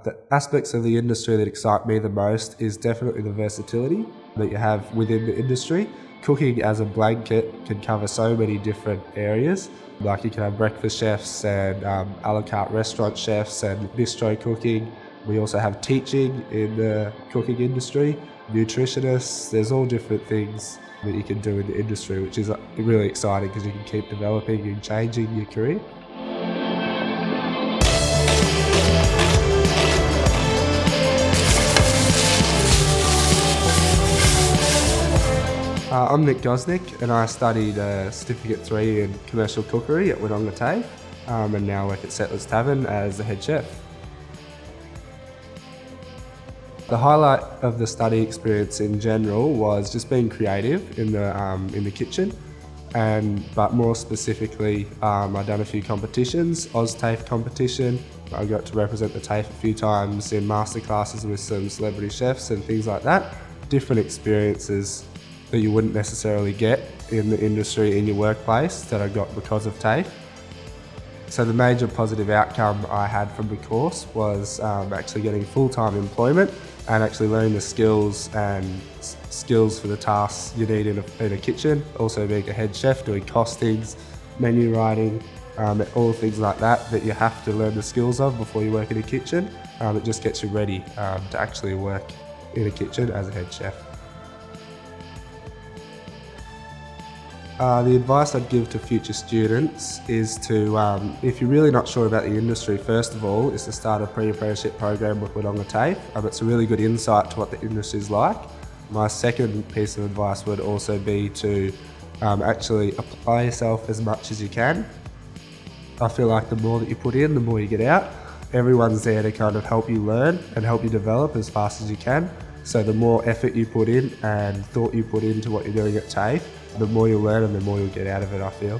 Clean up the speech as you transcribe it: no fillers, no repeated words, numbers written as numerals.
The aspects of the industry that excite me the most is definitely the versatility that you have within the industry. Cooking as a blanket can cover so many different areas. Like you can have breakfast chefs and a la carte restaurant chefs and bistro cooking. We also have teaching in the cooking industry, nutritionists. There's all different things that you can do in the industry, which is really exciting because you can keep developing and changing your career. I'm Nick Goznik and I studied Certificate 3 in Commercial Cookery at Wodonga TAFE and now work at Tavern as the head chef. The highlight of the study experience in general was just being creative in the kitchen, but more specifically I've done a few competitions, TAFE competition. I got to represent the TAFE a few times in masterclasses with some celebrity chefs and things like that. Different experiences that you wouldn't necessarily get in the industry in your workplace that I got because of TAFE. So the major positive outcome I had from the course was actually getting full-time employment and actually learning the skills for the tasks you need in a kitchen. Also being a head chef, doing costings, menu writing, all things like that you have to learn the skills of before you work in a kitchen. It just gets you ready to actually work in a kitchen as a head chef. The advice I'd give to future students is to, if you're really not sure about the industry, first of all, is to start a pre-apprenticeship program with Wodonga TAFE. It's a really good insight to what the industry is like. My second piece of advice would also be to actually apply yourself as much as you can. I feel like the more that you put in, the more you get out. Everyone's there to kind of help you learn and help you develop as fast as you can. So the more effort you put in and thought you put into what you're doing at TAFE, the more you'll learn and the more you'll get out of it, I feel.